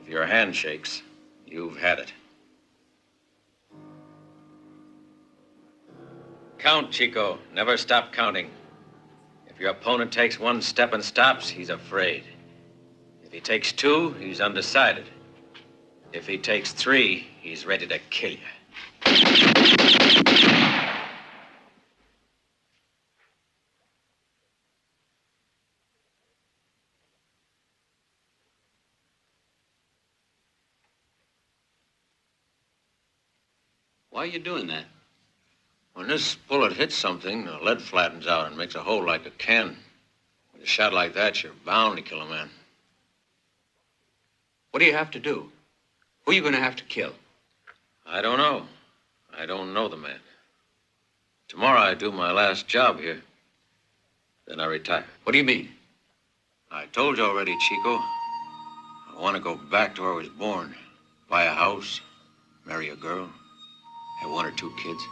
If your hand shakes, you've had it. Count, Chico. Never stop counting. If your opponent takes 1 step and stops, he's afraid. If he takes 2, he's undecided. If he takes 3, he's ready to kill you. Why are you doing that? When this bullet hits something, the lead flattens out and makes a hole like a can. With a shot like that, you're bound to kill a man. What do you have to do? Who are you going to have to kill? I don't know. I don't know the man. Tomorrow I do my last job here. Then I retire. What do you mean? I told you already, Chico. I want to go back to where I was born. Buy a house, marry a girl, have 1 or 2 kids.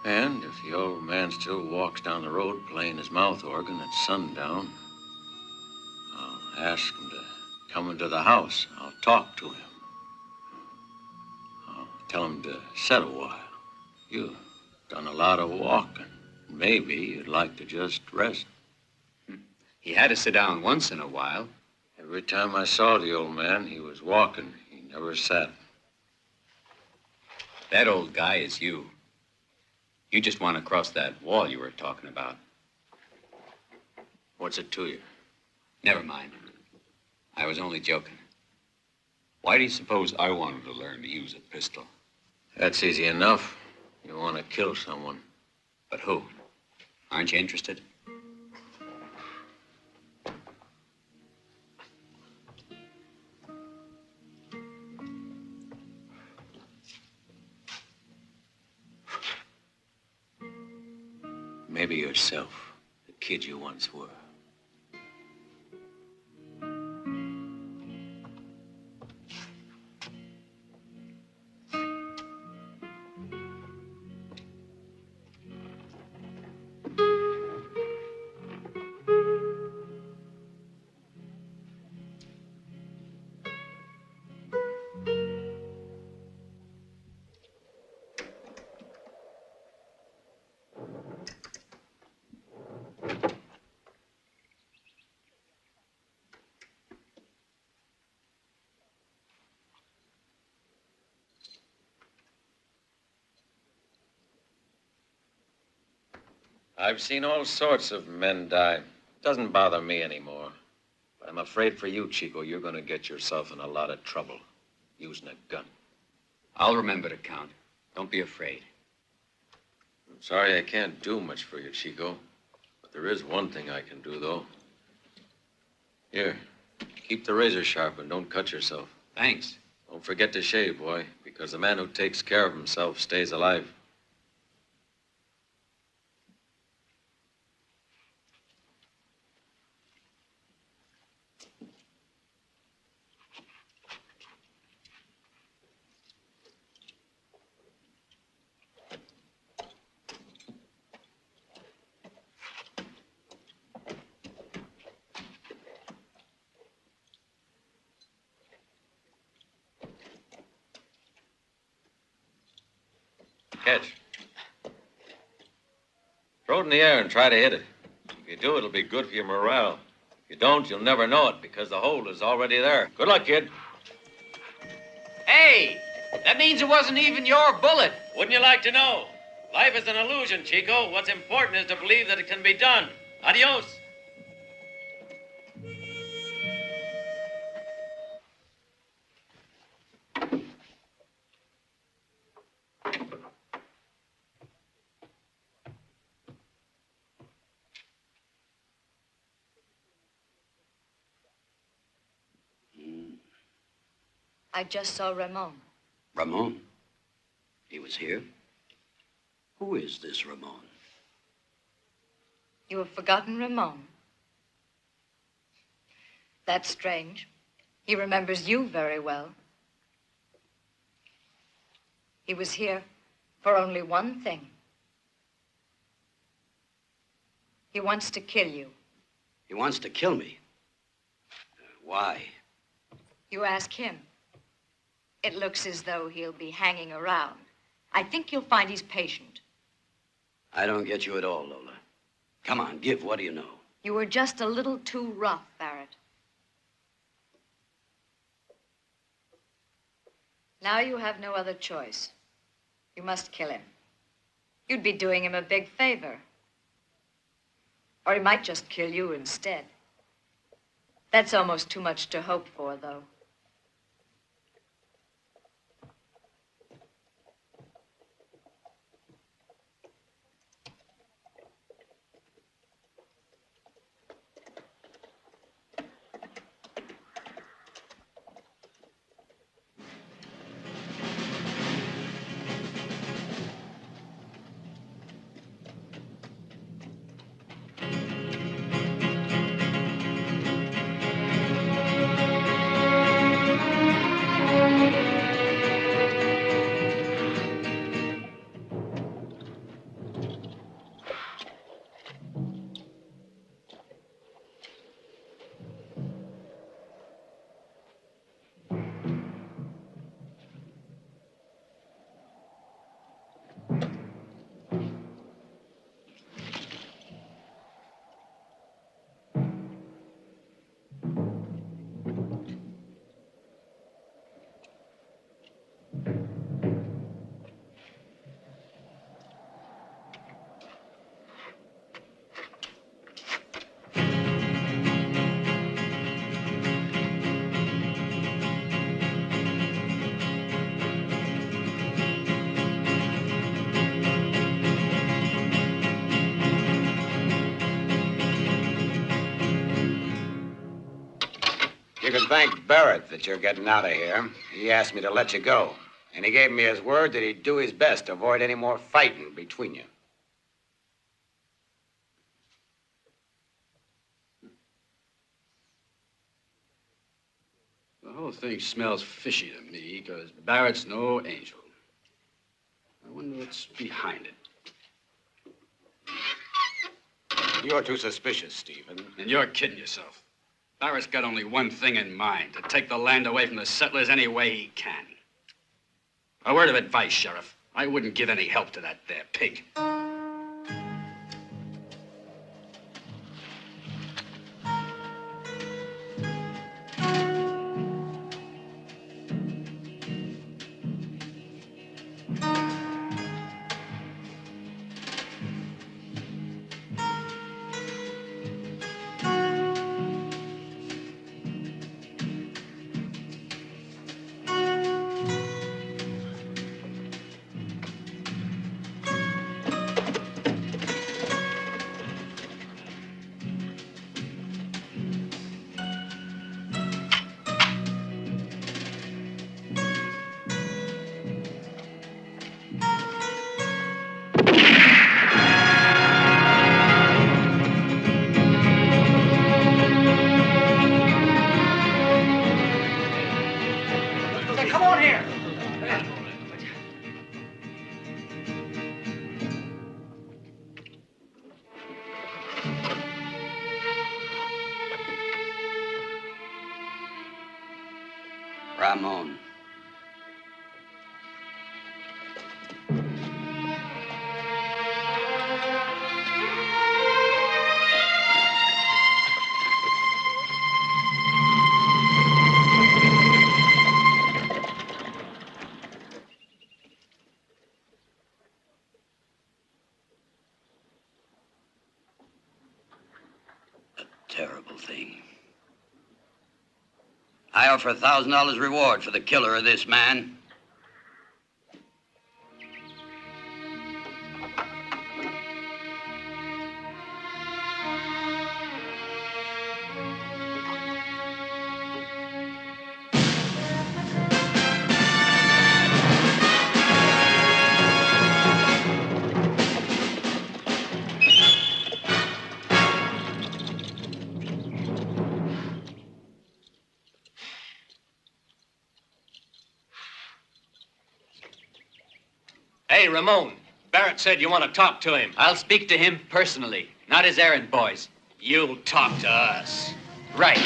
And if the old man still walks down the road playing his mouth organ at sundown, I'll ask him to come into the house. I'll talk to him. I'll tell him to sit a while. You've done a lot of walking. Maybe you'd like to just rest. He had to sit down once in a while. Every time I saw the old man, he was walking. He never sat. That old guy is you. You just want to cross that wall you were talking about. What's it to you? Never mind. I was only joking. Why do you suppose I wanted to learn to use a pistol? That's easy enough. You want to kill someone. But who? Aren't you interested? Maybe yourself, the kid you once were. I've seen all sorts of men die. Doesn't bother me anymore. But I'm afraid for you, Chico, you're going to get yourself in a lot of trouble using a gun. I'll remember to count. Don't be afraid. I'm sorry I can't do much for you, Chico. But there is one thing I can do, though. Here, keep the razor sharp and don't cut yourself. Thanks. Don't forget to shave, boy, because the man who takes care of himself stays alive. Catch. Throw it in the air and try to hit it. If you do, it'll be good for your morale. If you don't, you'll never know it because the hole is already there. Good luck, kid. Hey, that means it wasn't even your bullet. Wouldn't you like to know? Life is an illusion, Chico. What's important is to believe that it can be done. Adios. I just saw Ramon. Ramon? He was here? Who is this Ramon? You have forgotten Ramon. That's strange. He remembers you very well. He was here for only one thing. He wants to kill you. He wants to kill me. Why? You ask him. It looks as though he'll be hanging around. I think you'll find he's patient. I don't get you at all, Lola. Come on, give. What do you know? You were just a little too rough, Barrett. Now you have no other choice. You must kill him. You'd be doing him a big favor. Or he might just kill you instead. That's almost too much to hope for, though. can thank Barrett that you're getting out of here. He asked me to let you go. And he gave me his word that he'd do his best to avoid any more fighting between you. The whole thing smells fishy to me, because Barrett's no angel. I wonder what's behind it. You're too suspicious, Stephen. And you're kidding yourself. Barrett's got only one thing in mind, to take the land away from the settlers any way he can. A word of advice, Sheriff. I wouldn't give any help to that there pig. Come on here. Ramon. Terrible thing. I offer $1,000 reward for the killer of this man. Hey, Ramon. Barrett said you want to talk to him. I'll speak to him personally, not his errand boys. You'll talk to us. Right.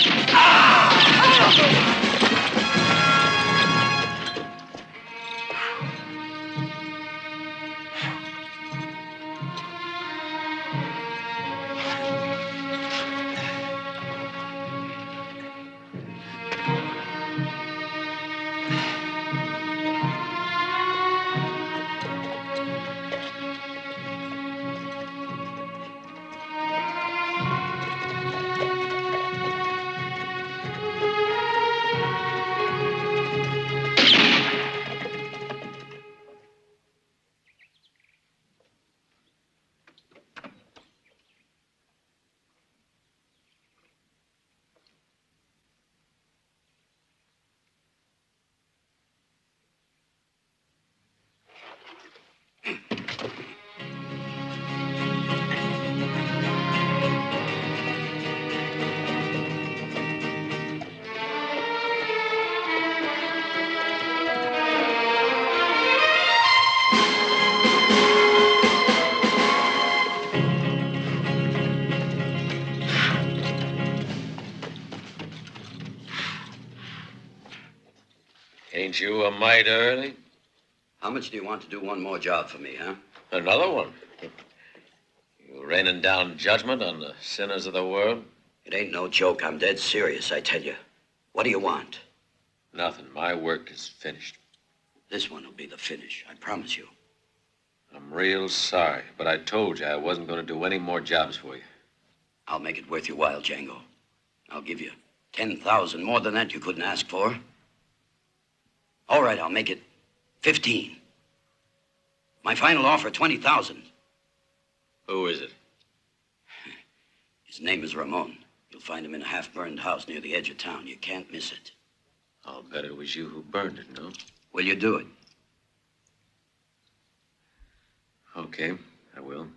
Ain't you a mite early? How much do you want to do one more job for me, huh? Another one? You raining down judgment on the sinners of the world? It ain't no joke. I'm dead serious, I tell you. What do you want? Nothing. My work is finished. This one will be the finish, I promise you. I'm real sorry, but I told you I wasn't going to do any more jobs for you. I'll make it worth your while, Django. I'll give you 10,000, more than that you couldn't ask for. All right, I'll make it 15. My final offer, 20,000. Who is it? His name is Ramon. You'll find him in a half-burned house near the edge of town. You can't miss it. I'll bet it was you who burned it, no? Will you do it? Okay, I will.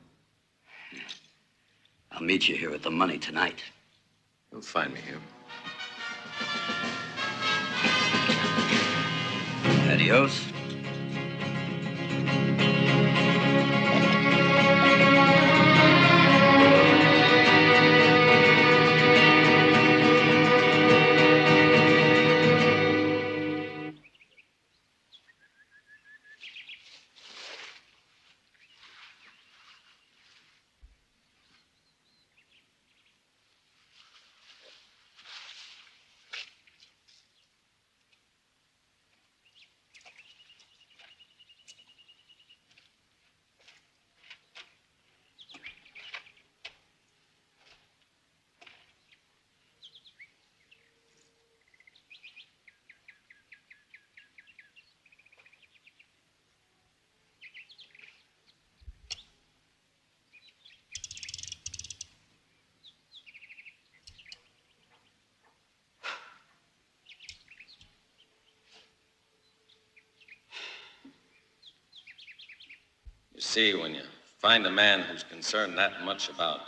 I'll meet you here with the money tonight. You'll find me here. Adios. You see, when you find a man who's concerned that much about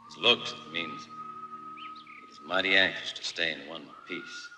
his looks, it means he's mighty anxious to stay in one piece.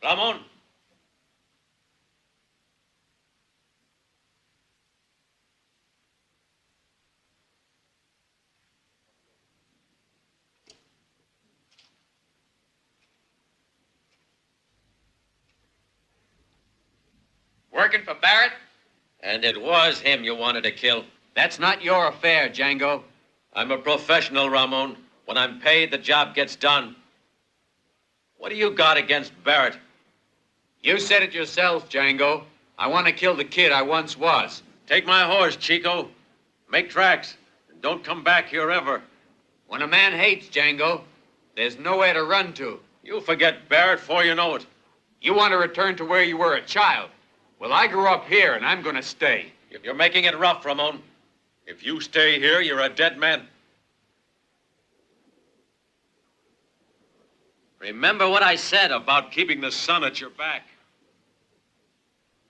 Ramon. Working for Barrett? And it was him you wanted to kill. That's not your affair, Django. I'm a professional, Ramon. When I'm paid, the job gets done. What do you got against Barrett? You said it yourself, Django. I want to kill the kid I once was. Take my horse, Chico. Make tracks. And don't come back here ever. When a man hates, Django, there's nowhere to run to. You'll forget Barrett before you know it. You want to return to where you were a child. Well, I grew up here, and I'm going to stay. You're making it rough, Ramon. If you stay here, you're a dead man. Remember what I said about keeping the sun at your back.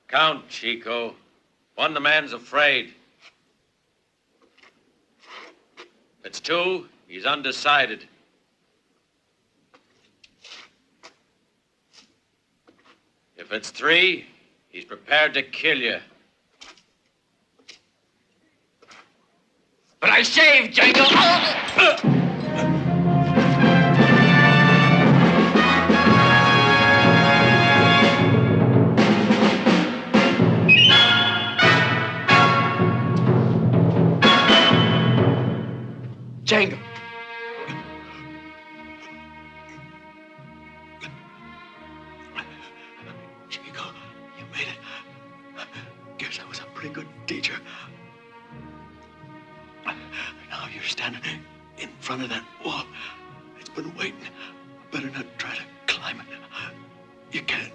Count, Chico. One, the man's afraid. If it's two, he's undecided. If it's three, he's prepared to kill you. But I shaved, Django! Django. Chico, you made it. Guess I was a pretty good teacher. Now you're standing in front of that wall. It's been waiting. Better not try to climb it. You can't.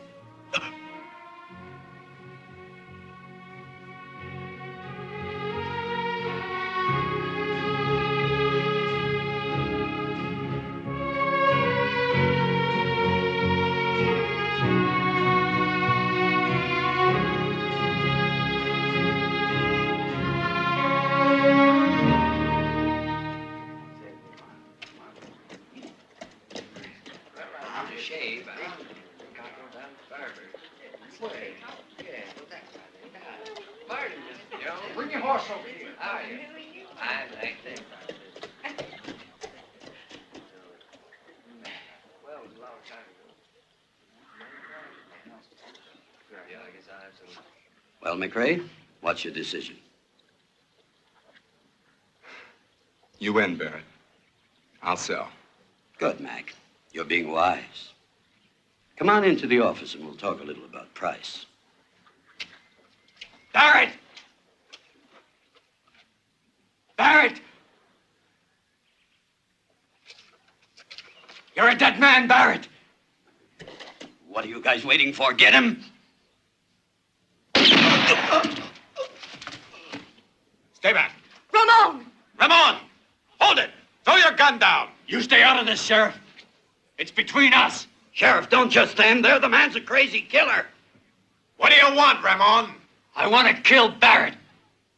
Bring your horse over here. Well, McRae, what's your decision? You win, Barrett. I'll sell. Good, Mac. You're being wise. Come on into the office and we'll talk a little about price. Barrett! Barrett! You're a dead man, Barrett! What are you guys waiting for? Get him! Stay back. Ramon! Ramon! Hold it! Throw your gun down! You stay out of this, Sheriff. It's between us. Sheriff, don't just stand there. The man's a crazy killer. What do you want, Ramon? I want to kill Barrett.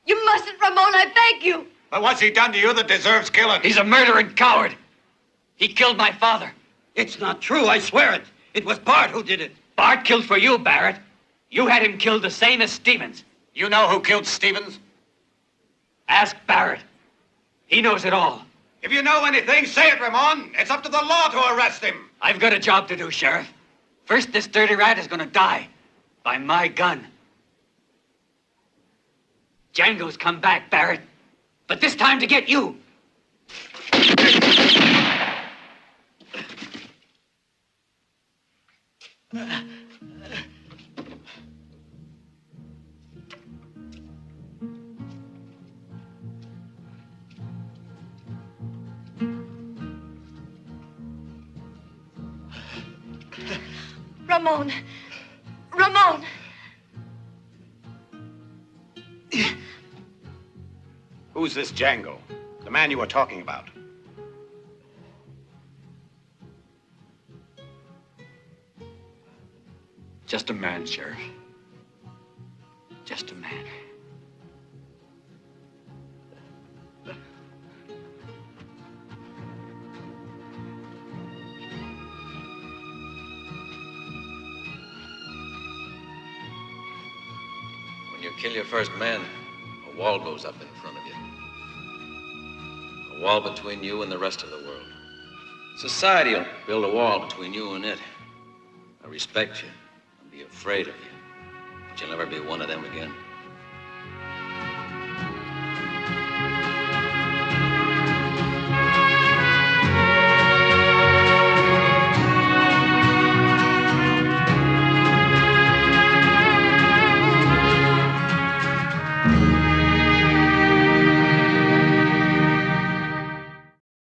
You mustn't, Ramon, I beg you. But what's he done to you that deserves killing? He's a murdering coward. He killed my father. It's not true, I swear it. It was Bart who did it. Bart killed for you, Barrett. You had him killed the same as Stevens. You know who killed Stevens? Ask Barrett. He knows it all. If you know anything, say it, Ramon. It's up to the law to arrest him. I've got a job to do, Sheriff. First, this dirty rat is going to die by my gun. Django's come back, Barrett. But this time to get you. Ramon. Ramon. Who's this Django? The man you were talking about? Just a man, Sheriff. Just a man. When you kill your first man, a wall goes up in front of you. A wall between you and the rest of the world. Society will build a wall between you and it. I respect you. I'll be afraid of you. But you'll never be one of them again.